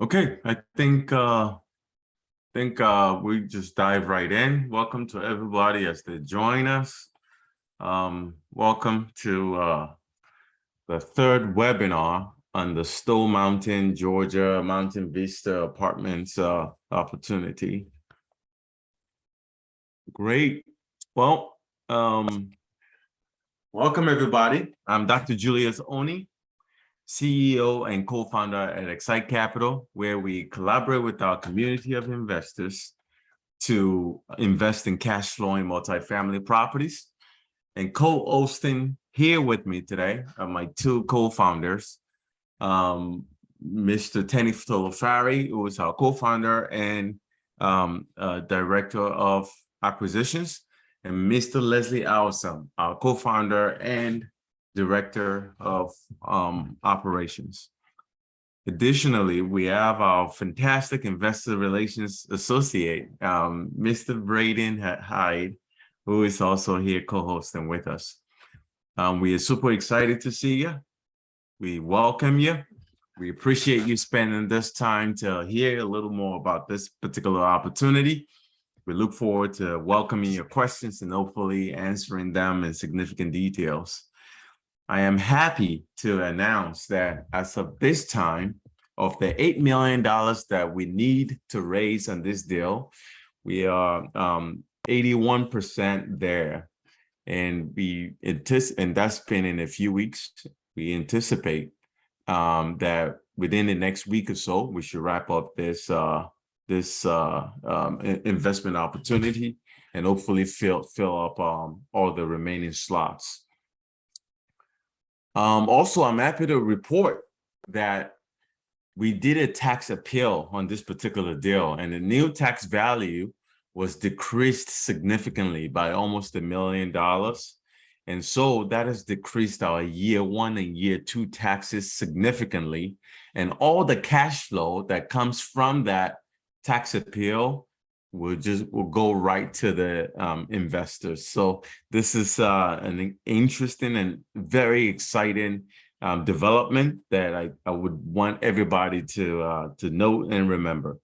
Okay, I think we just dive right in. Welcome to everybody as they join us. Welcome to the third webinar on the Stone Mountain, Georgia Mountain Vista Apartments opportunity. Great. Well, welcome everybody. I'm Dr. Julius Oni, CEO and co-founder at XSITE Capital, where we collaborate with our community of investors to invest in cash flowing multifamily properties. And co-hosting here with me today are my two co-founders, Mr. T12 who is our co-founder and director of acquisitions, and Mr. Leslie Awesome, our co-founder and director of operations. Additionally, we have our fantastic investor relations associate, Mr. Braden Hyde, who is also here co-hosting with us. We are super excited to see you. We welcome you. We appreciate you spending this time to hear a little more about this particular opportunity. We look forward to welcoming your questions and hopefully answering them in significant details. I am happy to announce that as of this time, of the $8 million that we need to raise on this deal, we are 81% there. And that's been in a few weeks. We anticipate that within the next week or so, we should wrap up this investment opportunity and hopefully fill up all the remaining slots. Also, I'm happy to report that we did a tax appeal on this particular deal, and the new tax value was decreased significantly by almost $1 million. And so that has decreased our year one and year two taxes significantly. And all the cash flow that comes from that tax appeal will go right to the investors. So this is an interesting and very exciting development that I would want everybody to note and remember.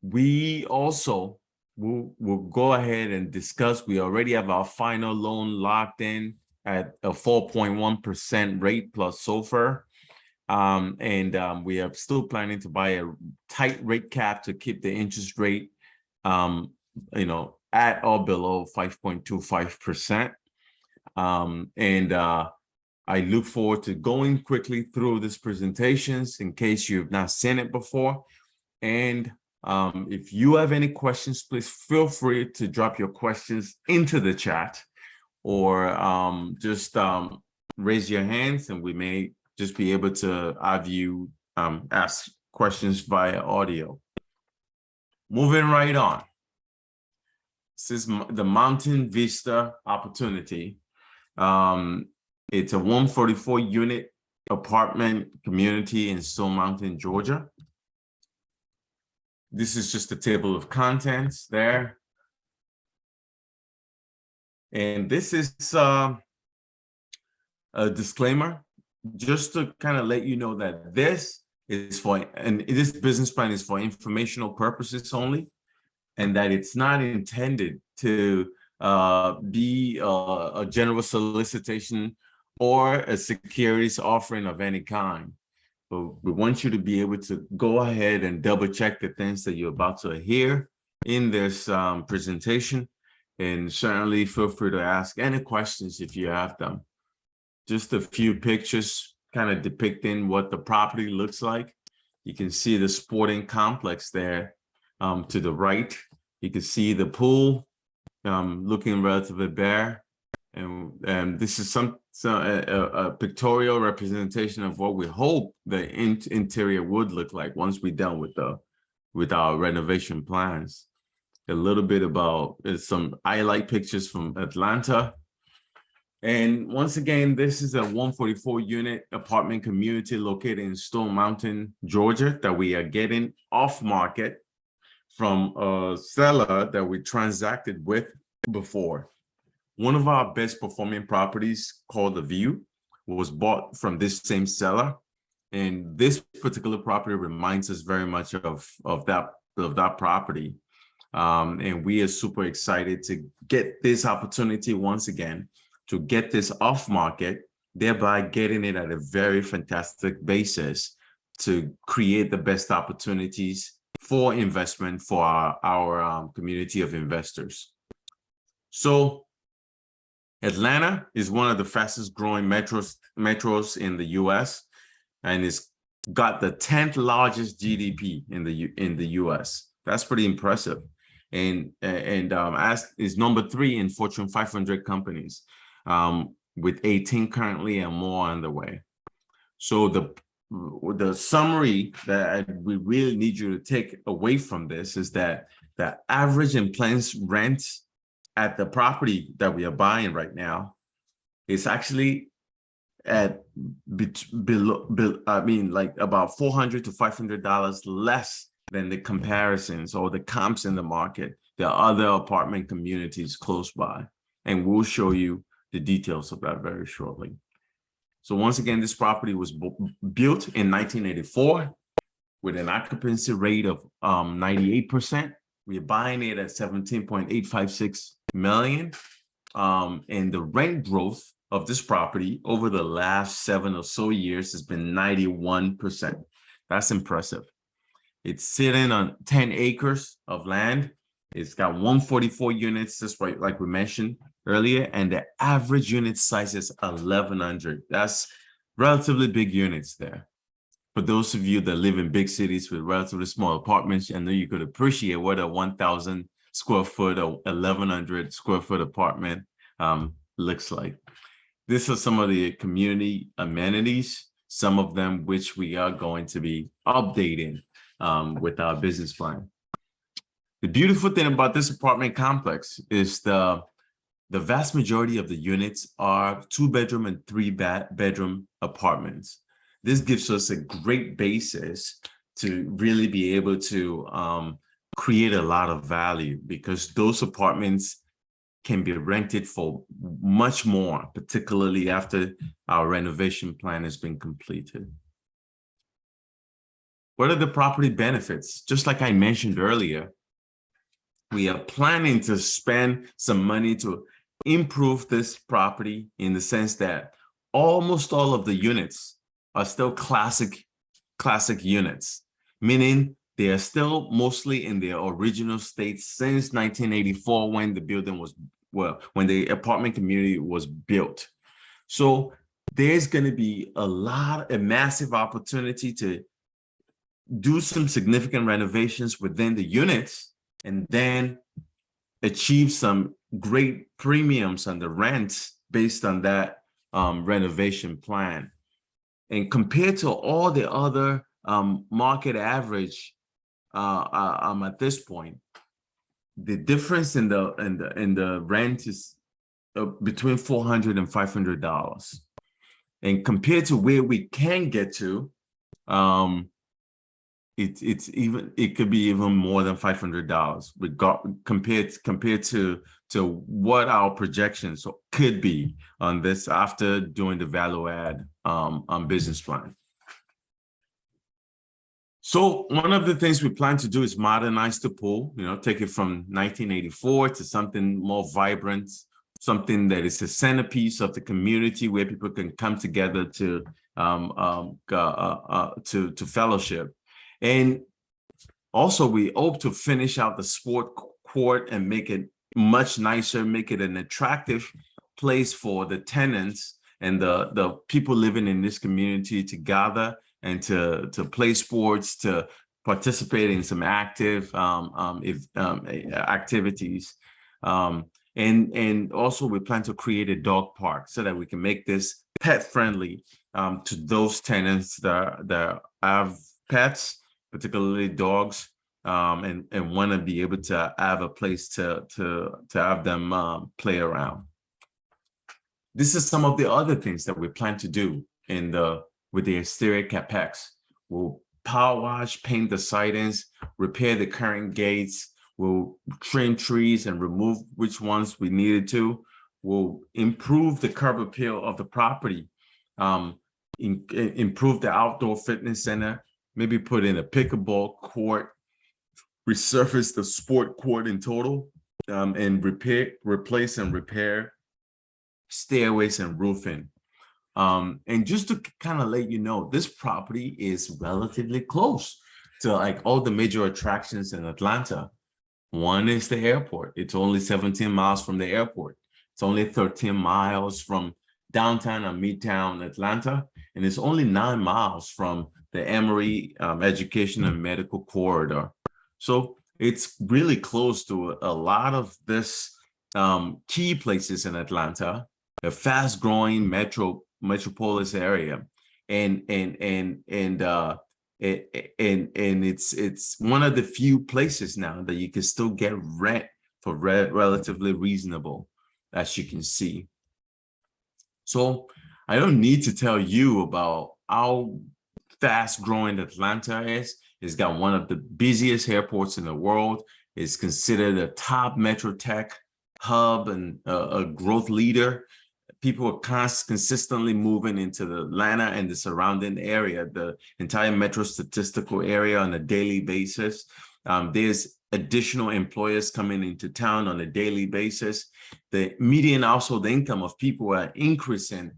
We also will go ahead and discuss. We already have our final loan locked in at a 4.1% rate plus SOFR. We are still planning to buy a tight rate cap to keep the interest rate, at or below 5.25%. I look forward to going quickly through these presentations in case you've not seen it before. And if you have any questions, please feel free to drop your questions into the chat, or just raise your hands and we may just be able to have you ask questions via audio. Moving right on. This is the Mountain Vista opportunity. It's a 144 unit apartment community in Stone Mountain, Georgia. This is just a table of contents there. And this is a disclaimer, just to kind of let you know that this business plan is for informational purposes only, and that it's not intended to be a general solicitation or a securities offering of any kind. But we want you to be able to go ahead and double check the things that you're about to hear in this presentation, and certainly feel free to ask any questions if you have them. Just a few pictures kind of depicting what the property looks like. You can see the sporting complex there to the right. You can see the pool looking relatively bare. And this is a pictorial representation of what we hope the interior would look like once we're done with our renovation plans. A little bit about some highlight pictures from Atlanta. And once again, this is a 144 unit apartment community located in Stone Mountain, Georgia, that we are getting off market from a seller that we transacted with before. One of our best performing properties, called The View, was bought from this same seller. And this particular property reminds us very much of that property. And we are super excited to get this opportunity once again to get this off market, thereby getting it at a very fantastic basis to create the best opportunities for investment for our community of investors. So Atlanta is one of the fastest growing metros in the US, and it's got the 10th largest GDP in the US. That's pretty impressive. And as is number 3 in Fortune 500 companies, with 18 currently and more on the way. So the summary that we really need you to take away from this is that the average in place rent at the property that we are buying right now is actually at like about $400 to $500 less than the comparisons or the comps in the market. There are other apartment communities close by, and we'll show you the details of that very shortly. So once again, this property was built in 1984 with an occupancy rate of 98%. We're buying it at $17.856 million. And the rent growth of this property over the last 7 or so years has been 91%. That's impressive. It's sitting on 10 acres of land. It's got 144 units, just like we mentioned earlier, and the average unit size is 1,100. That's relatively big units there. For those of you that live in big cities with relatively small apartments, I know you could appreciate what a 1,000 square foot or 1,100 square foot apartment looks like. These are some of the community amenities, some of them which we are going to be updating with our business plan. The beautiful thing about this apartment complex is the vast majority of the units are 2-bedroom and 3-bedroom apartments. This gives us a great basis to really be able to create a lot of value, because those apartments can be rented for much more, particularly after our renovation plan has been completed. What are the property benefits? Just like I mentioned earlier, we are planning to spend some money to improve this property in the sense that almost all of the units are still classic units, meaning they are still mostly in their original state since 1984 when the building was, when the apartment community was built. So there's going to be a massive opportunity to do some significant renovations within the units and then achieve some great premiums on the rents based on that renovation plan. And compared to all the other market average at this point, the difference in the rent is between $400 and $500. And compared to where we can get to, it could be even more than $500 compared to what our projections could be on this after doing the value add business plan. So one of the things we plan to do is modernize the pool, take it from 1984 to something more vibrant, something that is a centerpiece of the community where people can come together to fellowship. And also we hope to finish out the sport court and make it much nicer, make it an attractive place for the tenants and the people living in this community to gather and to play sports, to participate in some active activities. And also we plan to create a dog park so that we can make this pet friendly to those tenants that have pets, particularly dogs, and want to be able to have a place to have them play around. This is some of the other things that we plan to do with the exterior capex. We'll power wash, paint the sidings, repair the current gates. We'll trim trees and remove which ones we needed to. We'll improve the curb appeal of the property. improve the outdoor fitness center, maybe put in a pickleball court, resurface the sport court in total, and replace and repair stairways and roofing. And just to kind of let you know, this property is relatively close to like all the major attractions in Atlanta. One is the airport. It's only 17 miles from the airport. It's only 13 miles from downtown and midtown Atlanta, and it's only 9 miles from the Emory Education and Medical Corridor. So it's really close to a lot of this key places in Atlanta, a fast-growing metropolis area, and it's one of the few places now that you can still get rent for relatively reasonable, as you can see. So I don't need to tell you about how fast growing Atlanta is. It's got one of the busiest airports in the world. It's considered a top metro tech hub and a growth leader. People are consistently moving into the Atlanta and the surrounding area, the entire metro statistical area on a daily basis. There's additional employers coming into town on a daily basis. The median household income of people are increasing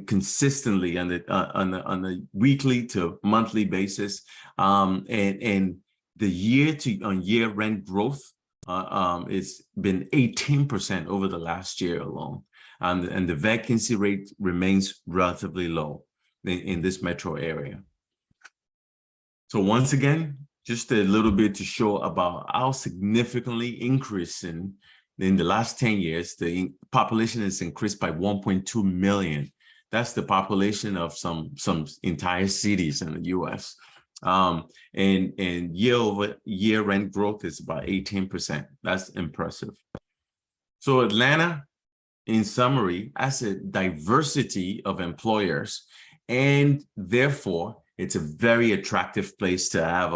consistently on the weekly to monthly basis. And the year-to-year rent growth it's been 18% over the last year alone. And the vacancy rate remains relatively low in this metro area. So once again, just a little bit to show about how significantly increasing in the last 10 years, the population has increased by 1.2 million. That's the population of some entire cities in the US. And year over year rent growth is about 18%. That's impressive. So Atlanta, in summary, has a diversity of employers, and therefore it's a very attractive place to have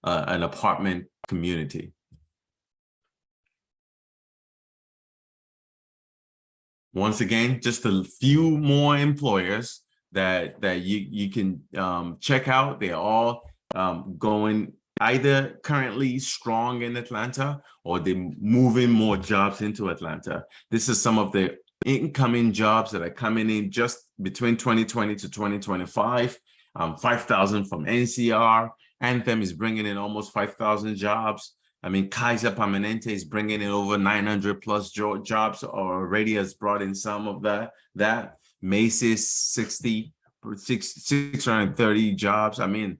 an apartment community. Once again, just a few more employers that you can check out. They're all going either currently strong in Atlanta or they're moving more jobs into Atlanta. This is some of the incoming jobs that are coming in just between 2020 to 2025. 5,000 from NCR. Anthem is bringing in almost 5,000 jobs. I mean, Kaiser Permanente is bringing in over 900 plus jobs, or already has brought in some of that. Macy's 630 jobs. I mean,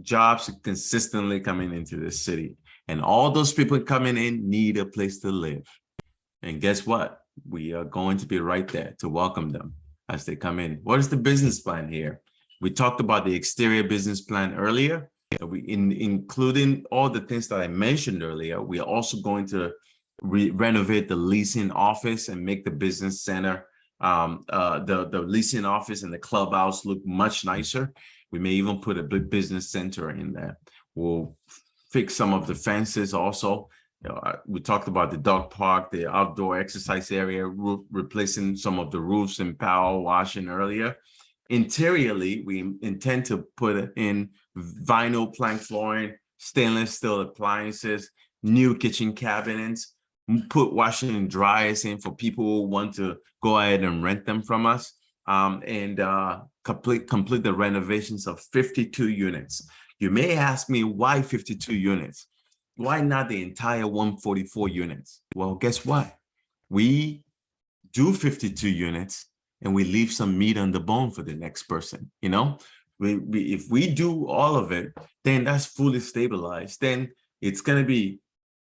jobs are consistently coming into this city. And all those people coming in need a place to live. And guess what? We are going to be right there to welcome them as they come in. What is the business plan here? We talked about the exterior business plan earlier. Including all the things that I mentioned earlier, we are also going to renovate the leasing office and make the business center, the leasing office and the clubhouse look much nicer. We may even put a big business center in there. We'll fix some of the fences also. We talked about the dog park, the outdoor exercise area, replacing some of the roofs and power washing earlier. Interiorly, we intend to put in vinyl plank flooring, stainless steel appliances, new kitchen cabinets, put washing and dryers in for people who want to go ahead and rent them from us, and complete the renovations of 52 units. You may ask me, why 52 units? Why not the entire 144 units? Well, guess what? We do 52 units and we leave some meat on the bone for the next person. You know, if we do all of it, then that's fully stabilized. Then it's going to be,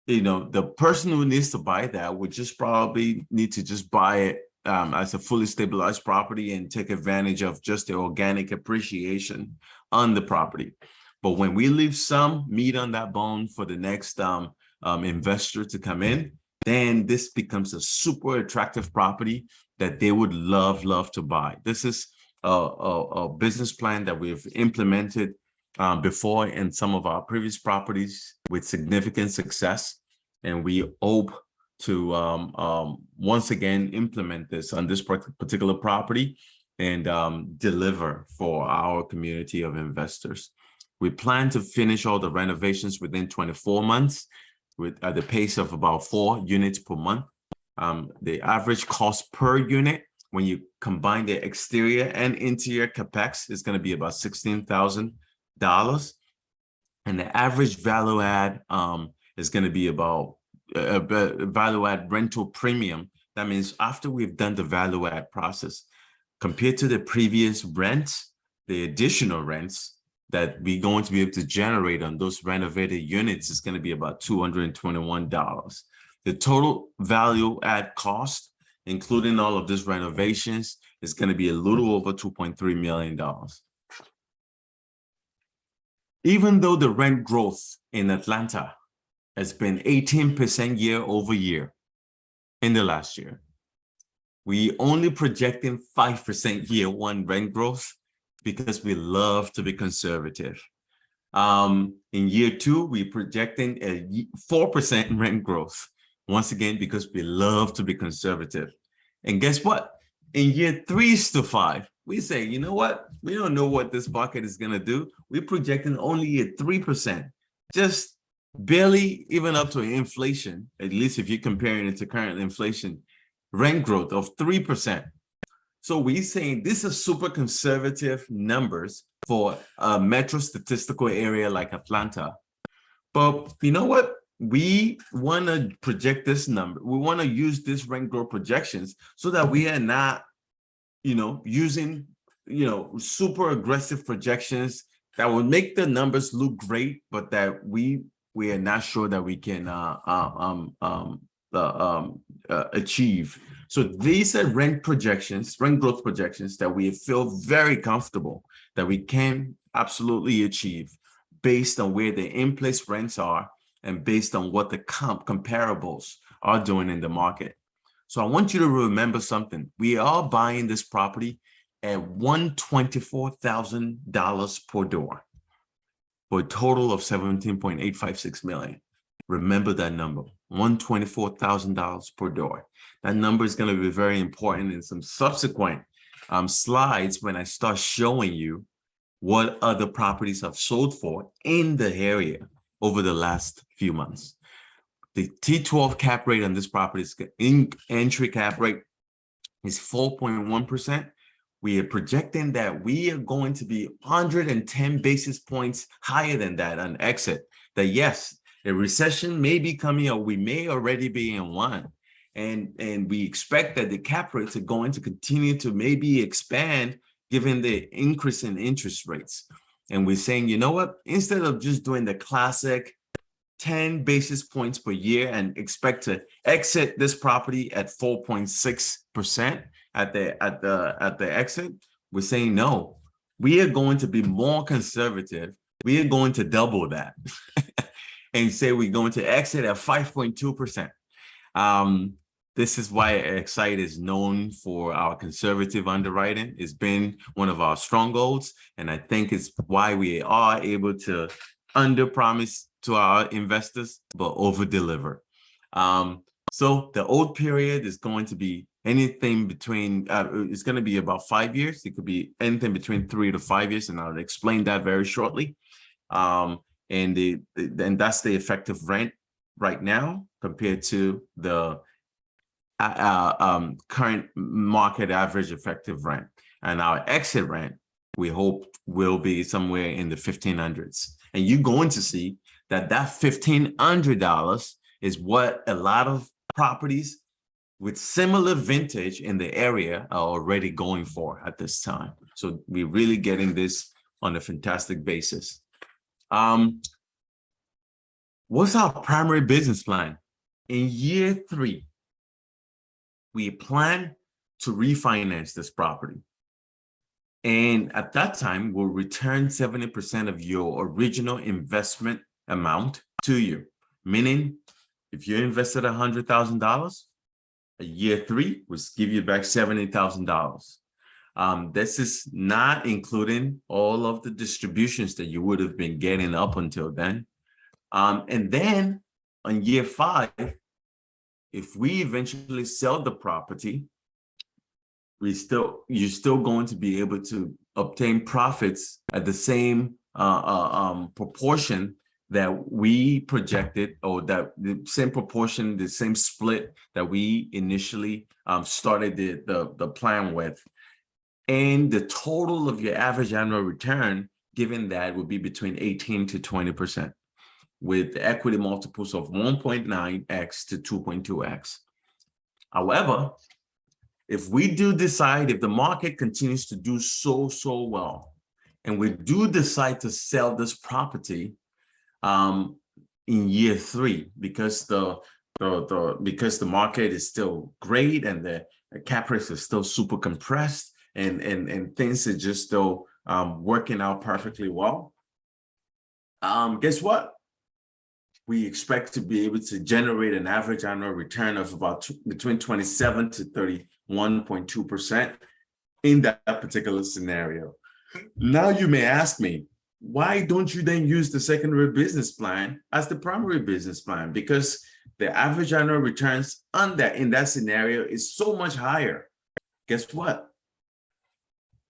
you know, the person who needs to buy that would just probably need to just buy it as a fully stabilized property and take advantage of just the organic appreciation on the property. But when we leave some meat on that bone for the next investor to come in, then this becomes a super attractive property that they would love to buy. This is a business plan that we've implemented before in some of our previous properties with significant success. And we hope to once again implement this on this particular property. and deliver for our community of investors. We plan to finish all the renovations within 24 months with at the pace of about 4 units per month. The average cost per unit, when you combine the exterior and interior capex, is going to be about $16,000. And the average value add is going to be about value add rental premium. That means after we've done the value add process, compared to the previous rents, the additional rents that we're going to be able to generate on those renovated units is going to be about $221. The total value add cost, including all of these renovations, is going to be a little over $2.3 million. Even though the rent growth in Atlanta has been 18% year over year in the last year, we only projecting 5% year one rent growth because we love to be conservative. In year two, we're projecting a 4% rent growth. Once again, because we love to be conservative. And guess what? In year 3 to 5, we say, you know what? We don't know what this market is going to do. We're projecting only a 3%, just barely even up to inflation, at least if you're comparing it to current inflation, rent growth of 3%. So we're saying this is super conservative numbers for a metro statistical area like Atlanta. But you know what? We want to project this number. We want to use this rent growth projections so that we are not, using, super aggressive projections that will make the numbers look great, but that we are not sure that we can achieve. So these are rent growth projections that we feel very comfortable that we can absolutely achieve based on where the in-place rents are and based on what the comparables are doing in the market. So I want you to remember something. We are buying this property at $124,000 per door for a total of $17.856 million. Remember that number, $124,000 per door. That number is going to be very important in some subsequent slides when I start showing you what other properties have sold for in the area over the last few months. The T12 cap rate on this property is entry cap rate is 4.1%. We are projecting that we are going to be 110 basis points higher than that on exit. That yes, a recession may be coming, or we may already be in one. And we expect that the cap rates are going to continue to maybe expand given the increase in interest rates. And we're saying, you know what, instead of just doing the classic 10 basis points per year and expect to exit this property at 4.6% at the exit, we're saying, no, we are going to be more conservative. We are going to double that and say we're going to exit at 5.2%. This is why XSITE is known for our conservative underwriting. It's been one of our strongholds, and I think it's why we are able to under-promise to our investors, but over-deliver. So the old period is going to be anything between, it's going to be about 5 years. It could be anything between 3 to 5 years, and I'll explain that very shortly. And that's the effective rent right now compared to the current market average effective rent. And our exit rent, we hope, will be somewhere in the 1500s. And you're going to see that $1,500 is what a lot of properties with similar vintage in the area are already going for at this time. So we're really getting this on a fantastic basis. What's our primary business plan? In year 3, we plan to refinance this property. And at that time, we'll return 70% of your original investment amount to you. Meaning, if you invested $100,000, a year 3 will give you back $70,000. This is not including all of the distributions that you would have been getting up until then. And then on year 5, if we eventually sell the property, you're still going to be able to obtain profits at the same proportion that we projected, or that the same proportion, the same split that we initially started the plan with. And the total of your average annual return, given that, would be between 18 to 20%, with equity multiples of 1.9x to 2.2x. However, if we do decide, if the market continues to do so well, and we do decide to sell this property in year 3, because the market is still great and the cap rates are still super compressed, and things are just still working out perfectly well, guess what? We expect to be able to generate an average annual return of about between 27 to 31.2% in that particular scenario. Now you may ask me, why don't you then use the secondary business plan as the primary business plan? Because the average annual returns in that scenario is so much higher. Guess what?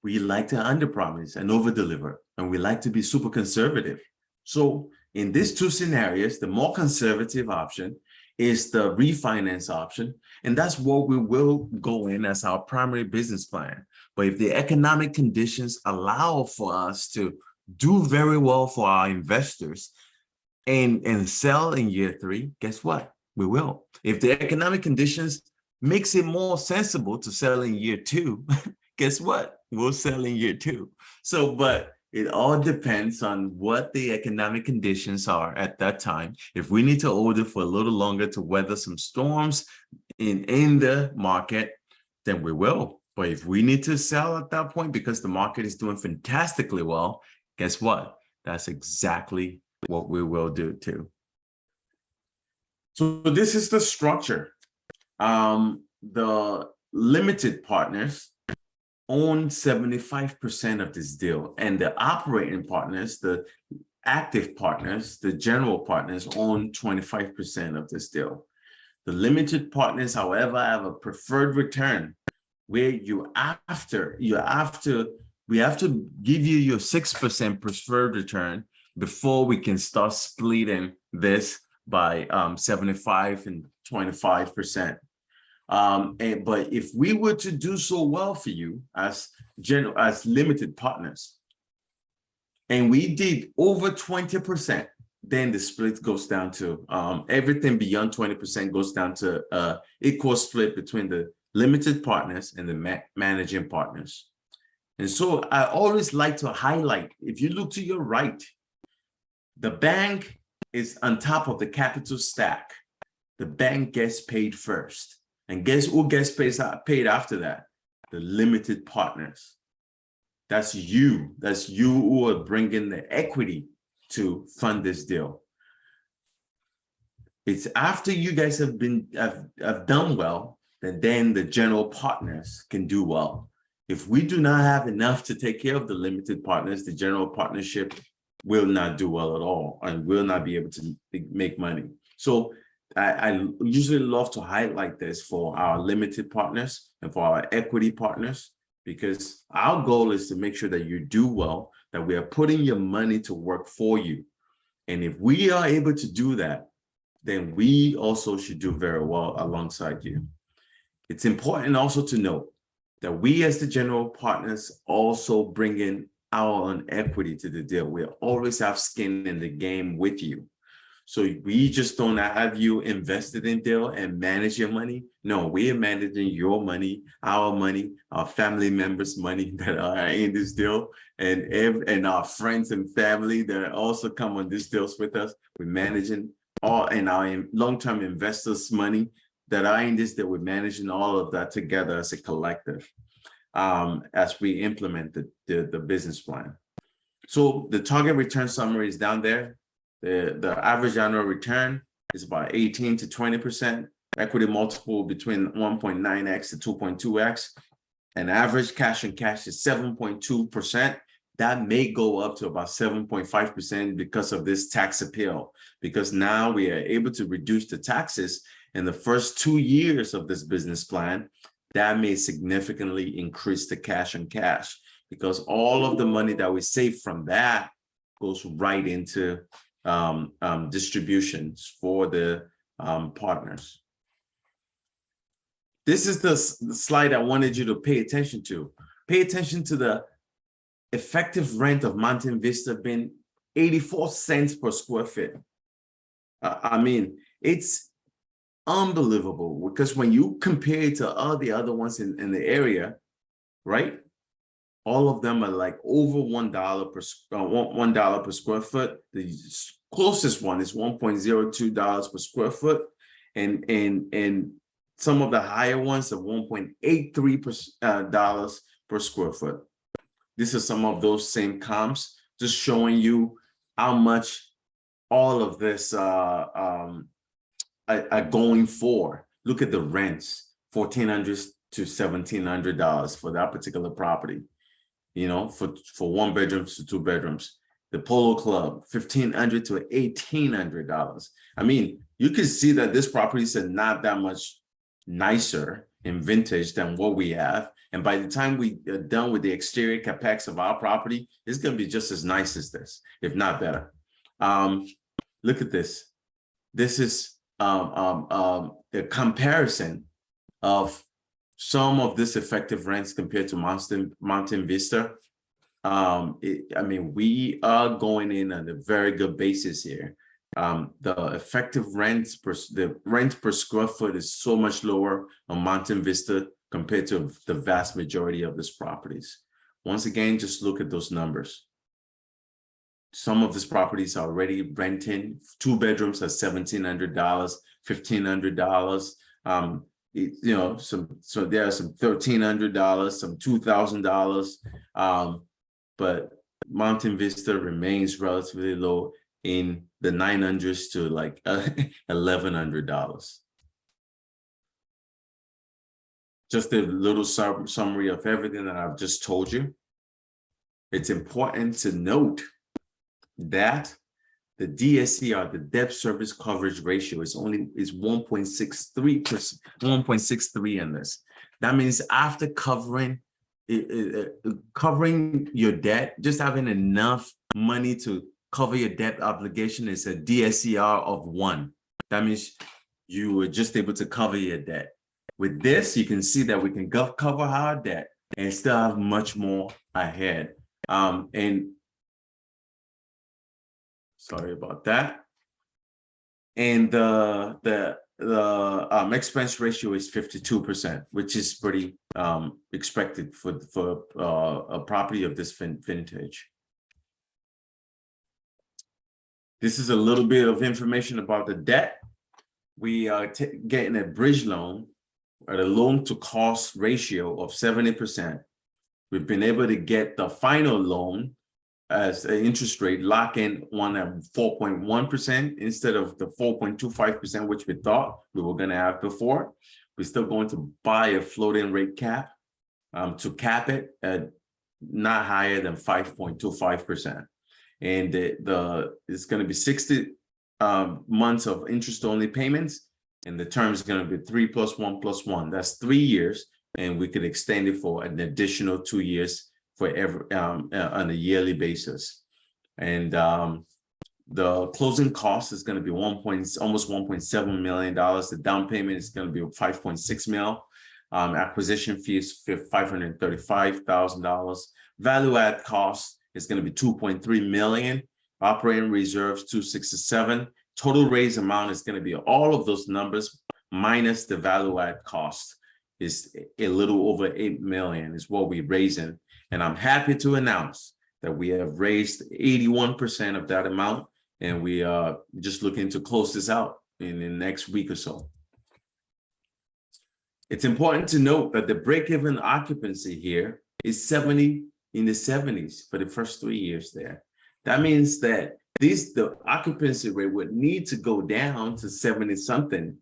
We like to underpromise and overdeliver, and we like to be super conservative. So in these two scenarios, the more conservative option is the refinance option, and that's what we will go in as our primary business plan. But if the economic conditions allow for us to do very well for our investors and sell in year 3, guess what? We will. If the economic conditions makes it more sensible to sell in year 2, guess what? We'll sell in year 2. So, but it all depends on what the economic conditions are at that time. If we need to hold it for a little longer to weather some storms in the market, then we will. But if we need to sell at that point because the market is doing fantastically well, guess what? That's exactly what we will do too. So this is the structure. The limited partners own 75% of this deal, and the operating partners, the active partners, the general partners, own 25% of this deal. The limited partners, however, have a preferred return where we have to give you your 6% preferred return before we can start splitting this by 75 and 25%. But if we were to do so well for you as limited partners, and we did over 20%, then the split goes down to everything beyond 20% goes down to equal split between the limited partners and the managing partners. And so I always like to highlight, if you look to your right, the bank is on top of the capital stack. The bank gets paid first. And guess who gets paid after that? The limited partners. That's you. That's you who are bringing the equity to fund this deal. It's after you guys have done well that then the general partners can do well. If we do not have enough to take care of the limited partners, the general partnership will not do well at all and will not be able to make money. So I usually love to highlight this for our limited partners and for our equity partners, because our goal is to make sure that you do well, that we are putting your money to work for you. And if we are able to do that, then we also should do very well alongside you. It's important also to note that we as the general partners also bring in our own equity to the deal. We always have skin in the game with you. So we just don't have you invested in deal and manage your money. No, we are managing your money, our family members' money that are in this deal, and our friends and family that also come on these deals with us. We're managing all, and our long-term investors' money that are in this deal. We're managing all of that together as a collective as we implement the business plan. So the target return summary is down there. The average annual return is about 18 to 20%, equity multiple between 1.9x to 2.2x, and average cash and cash is 7.2%. That may go up to about 7.5% because of this tax appeal, because now we are able to reduce the taxes in the first 2 years of this business plan that may significantly increase the cash on cash, because all of the money that we save from that goes right into distributions for the partners. This is the slide I wanted you to pay attention to. Pay attention to the effective rent of Mountain Vista being 84 cents per square feet. I mean, it's unbelievable, because when you compare it to all the other ones in the area, right? All of them are like over $1 per square foot. The closest one is $1.02 per square foot, and some of the higher ones are $1.83 per square foot. These are some of those same comps, just showing you how much all of this are going for. Look at the rents, $1,400 to $1,700 for that particular property. You know, for 1 bedrooms to 2 bedrooms. The Polo Club, $1,500 to $1,800. I mean, you can see that this properties are not that much nicer in vintage than what we have. And by the time we are done with the exterior capex of our property, it's going to be just as nice as this, if not better. Look at this. This is a comparison of some of this effective rents compared to Mountain Vista. I mean, we are going in on a very good basis here. The effective rents the rent per square foot is so much lower on Mountain Vista compared to the vast majority of these properties. Once again, just look at those numbers. Some of these properties are already renting 2 bedrooms at $1,700, $1,500. You know, so there are some $1,300, some $2,000, but Mountain Vista remains relatively low in the $900s to like $1,100. Just a little summary of everything that I've just told you. It's important to note that the DSCR, the debt service coverage ratio, is 1.63%, 1.63 in this. That means after covering your debt, just having enough money to cover your debt obligation is a DSCR of 1. That means you were just able to cover your debt. With this, you can see that we can cover our debt and still have much more ahead. And sorry about that. And the expense ratio is 52%, which is pretty expected for a property of this vintage. This is a little bit of information about the debt. We are getting a bridge loan at a loan to cost ratio of 70%. We've been able to get the final loan as an interest rate lock in one at 4.1% instead of the 4.25%, which we thought we were going to have before. We're still going to buy a floating rate cap to cap it at not higher than 5.25%. And it's going to be 60 months of interest only payments, and the term is going to be 3 + 1 + 1. That's 3 years, and we could extend it for an additional 2 years for every on a yearly basis. And the closing cost is going to be almost $1.7 million. The down payment is going to be $5.6 million. Acquisition fee is $535,000. Value add cost is going to be $2.3 million. Operating reserves $267,000. Total raise amount is going to be all of those numbers minus the value add cost is a little over $8 million is what we're raising. And I'm happy to announce that we have raised 81% of that amount, and we are just looking to close this out in the next week or so. It's important to note that the break-even occupancy here is in the 70s for the first 3 years there. That means that the occupancy rate would need to go down to 70 something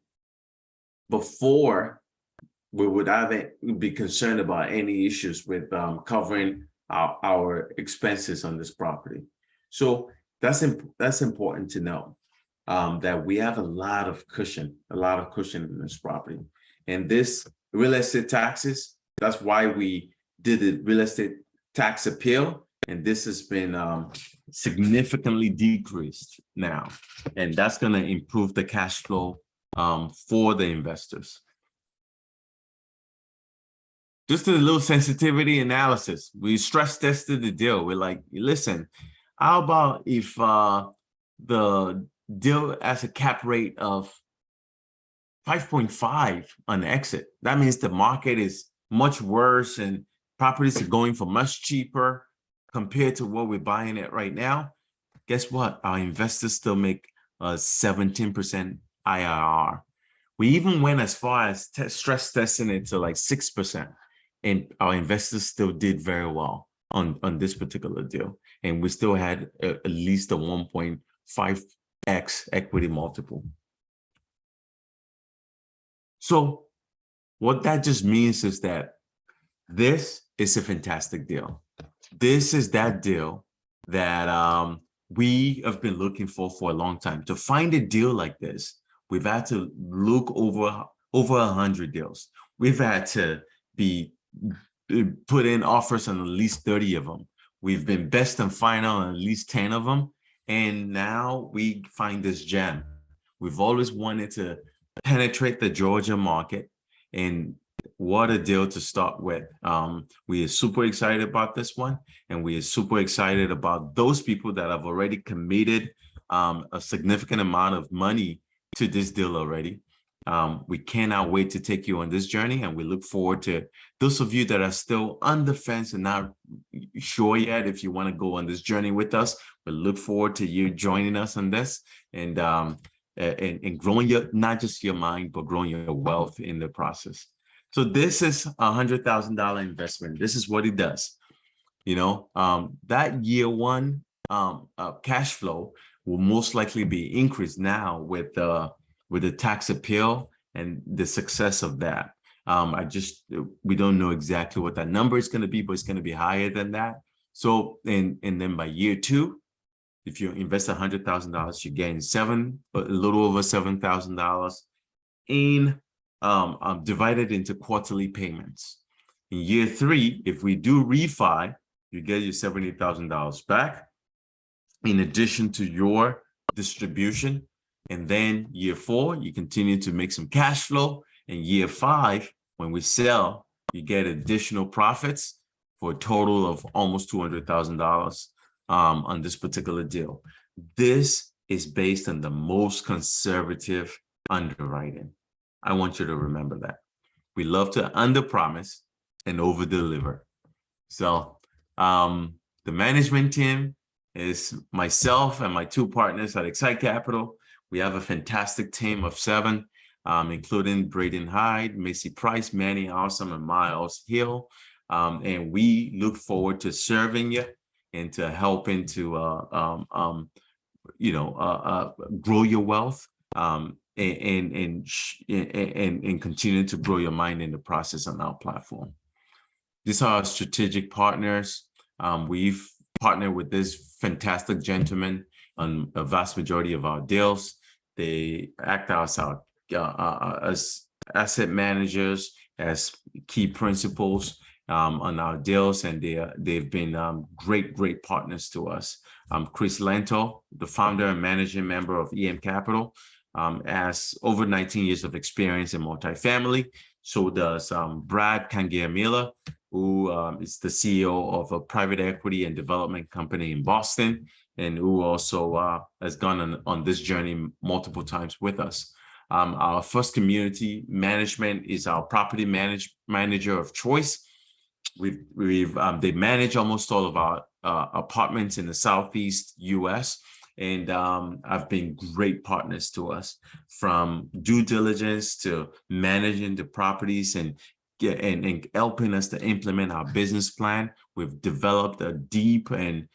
before we would either be concerned about any issues with covering our expenses on this property. So that's important to know, that we have a lot of cushion in this property. And this real estate taxes. That's why we did the real estate tax appeal, and this has been significantly decreased now, and that's going to improve the cash flow for the investors. Just a little sensitivity analysis. We stress tested the deal. We're like, listen, how about if the deal has a cap rate of 5.5 on exit? That means the market is much worse and properties are going for much cheaper compared to what we're buying it right now. Guess what? Our investors still make a 17% IRR. We even went as far as stress testing it to like 6%. And our investors still did very well on this particular deal. And we still had at least a 1.5x equity multiple. So what that just means is that this is a fantastic deal. This is that deal that we have been looking for a long time. To find a deal like this, we've had to look over 100 deals. We've had to put in offers on at least 30 of them. We've been best and final on at least 10 of them. And now we find this gem. We've always wanted to penetrate the Georgia market, and what a deal to start with. We are super excited about this one, and we are super excited about those people that have already committed a significant amount of money to this deal already. We cannot wait to take you on this journey, and we look forward to those of you that are still on the fence and not sure yet if you want to go on this journey with us. We look forward to you joining us on this and growing your, not just your mind, but growing your wealth in the process. So this is $100,000 investment. This is what it does. You know, that year one cash flow will most likely be increased now with the tax appeal and the success of that. We don't know exactly what that number is going to be, but it's going to be higher than that. So, and then by year two, if you invest $100,000, you gain a little over $7,000 in divided into quarterly payments. In year three, if we do refi, you get your $70,000 back in addition to your distribution. And then year four, you continue to make some cash flow. And year five, when we sell, you get additional profits for a total of almost $200,000 on this particular deal. This is based on the most conservative underwriting. I want you to remember that. We love to underpromise and overdeliver. So the management team is myself and my two partners at XSITE Capital. We have a fantastic team of 7, including Braden Hyde, Macy Price, Manny Awesome, and Miles Hill. And we look forward to serving you and to helping to grow your wealth and continue to grow your mind in the process on our platform. These are our strategic partners. We've partnered with this fantastic gentleman on a vast majority of our deals. They act as our as asset managers, as key principals on our deals, and they've been great partners to us. Chris Lento, the founder and managing member of EM Capital, has over 19 years of experience in multifamily. So does Brad Kangiamila, who is the CEO of a private equity and development company in Boston, and who also has gone on this journey multiple times with us. Our First Community Management is our property manager of choice. They manage almost all of our apartments in the Southeast US, and have been great partners to us, from due diligence to managing the properties and helping us to implement our business plan. We've developed a deep and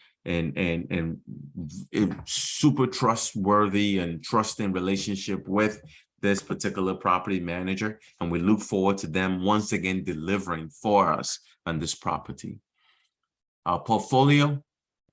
super trustworthy and trusting relationship with this particular property manager, and we look forward to them once again delivering for us on this property. Our portfolio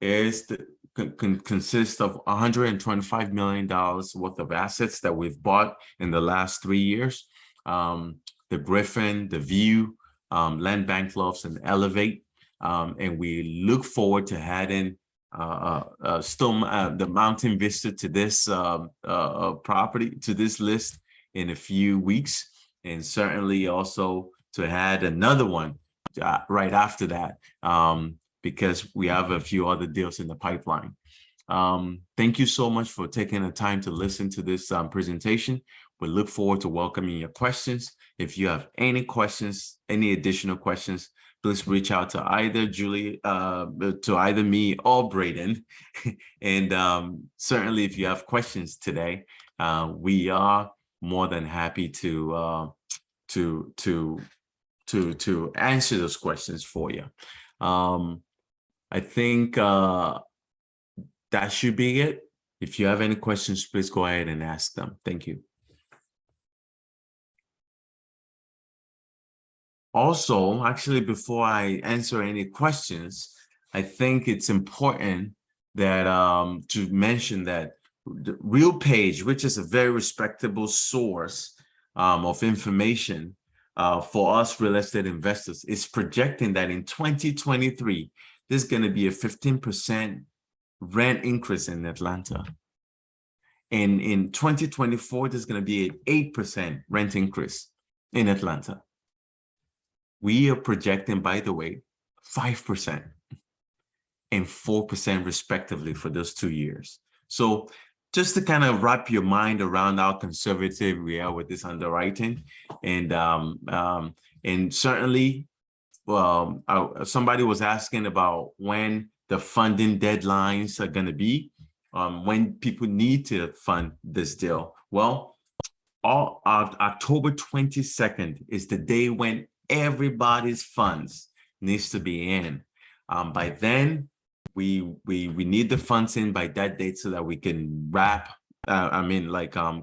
consists of $125 million worth of assets that we've bought in the last 3 years. The the Griffin, the View, Land Bank Lofts, and Elevate. And we look forward to adding the Mountain Vista to this property, to this list in a few weeks, and certainly also to add another one right after that, because we have a few other deals in the pipeline. Thank you so much for taking the time to listen to this presentation. We look forward to welcoming your questions. If you have any questions, any additional questions, please reach out to either Julie, to either me or Braden. And certainly if you have questions today, we are more than happy to answer those questions for you. I think that should be it. If you have any questions, please go ahead and ask them. Thank you. Also, actually, before I answer any questions, I think it's important that to mention that the RealPage, which is a very respectable source of information for us real estate investors, is projecting that in 2023, there's going to be a 15% rent increase in Atlanta. And in 2024, there's going to be an 8% rent increase in Atlanta. We are projecting, by the way, 5% and 4% respectively for those 2 years. So just to kind of wrap your mind around how conservative we are with this underwriting. And certainly, somebody was asking about when the funding deadlines are going to be, when people need to fund this deal. Well, October 22nd is the day when everybody's funds needs to be in. By then, we need the funds in by that date so that we can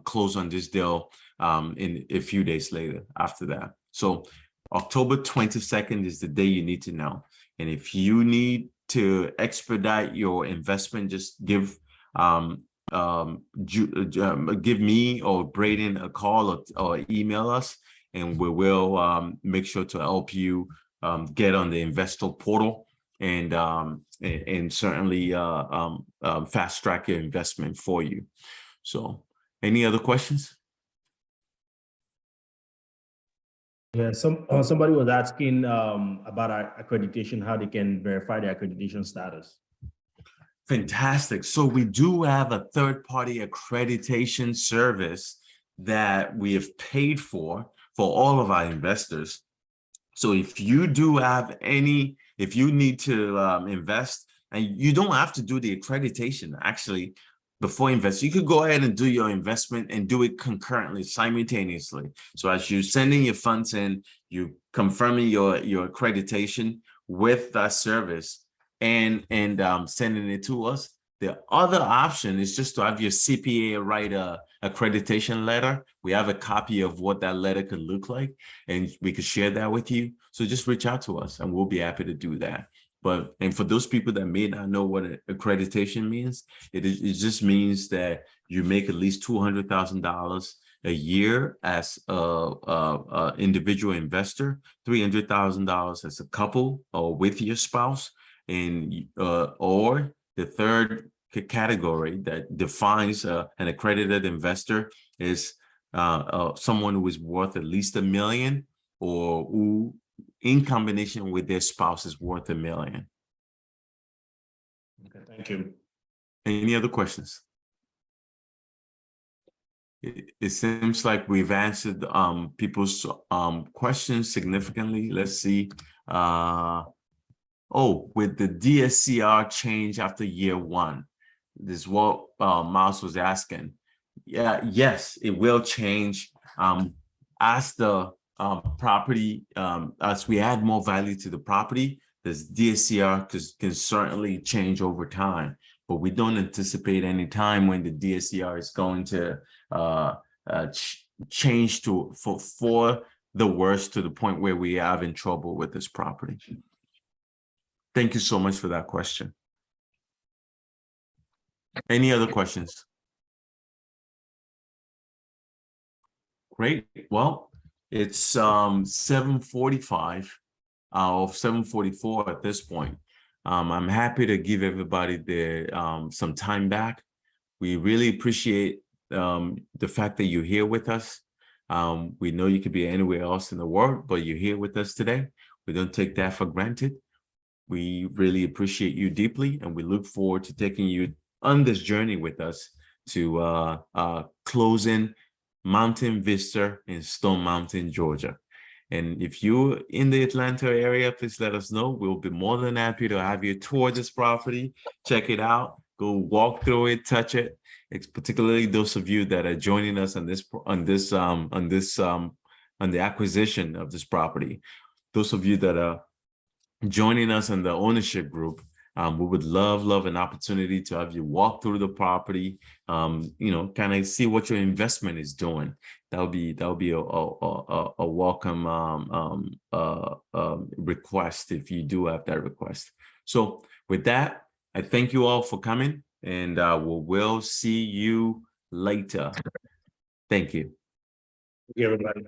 close on this deal in a few days later after that. So October 22nd is the day you need to know. And if you need to expedite your investment, just give me or Braden a call or email us, and we will make sure to help you get on the investor portal and certainly fast track your investment for you. So, any other questions? Yeah, somebody was asking about our accreditation, how they can verify the accreditation status. Fantastic. So we do have a third-party accreditation service that we have paid for all of our investors. So if you do have if you need to invest, and you don't have to do the accreditation actually before investing, you could go ahead and do your investment and do it concurrently, simultaneously. So as you're sending your funds in, you confirming your accreditation with that service and sending it to us. The other option is just to have your CPA write a accreditation letter. We have a copy of what that letter could look like, and we could share that with you. So just reach out to us and we'll be happy to do that. And for those people that may not know what accreditation means, it just means that you make at least $200,000 a year as a individual investor, $300,000 as a couple or with your spouse, and or the third category that defines an accredited investor is someone who is worth at least $1 million, or who in combination with their spouse is worth $1 million. Okay, thank you. Any other questions? It seems like we've answered people's questions significantly. Let's see. With the DSCR change after year 1, this is what Miles was asking. Yeah, yes, it will change as the property, as we add more value to the property. This DSCR can certainly change over time, but we don't anticipate any time when the DSCR is going to change for the worse, to the point where we are in trouble with this property. Thank you so much for that question. Any other questions? Great. Well, It's 7:45 or 7:44 at this point. I'm happy to give everybody some time back. We really appreciate the fact that you're here with us. We know you could be anywhere else in the world, but you're here with us today. We don't take that for granted. We really appreciate you deeply, and we look forward to taking you on this journey with us to closing Mountain Vista in Stone Mountain, Georgia. And if you're in the Atlanta area, please let us know. We'll be more than happy to have you tour this property, check it out, go walk through it, touch it. It's particularly those of you that are joining us on the acquisition of this property. Those of you that are joining us in the ownership group, we would love an opportunity to have you walk through the property, kind of see what your investment is doing. That would be a welcome request if you do have that request. So with that, I thank you all for coming, and we'll see you later. Thank you. Everybody.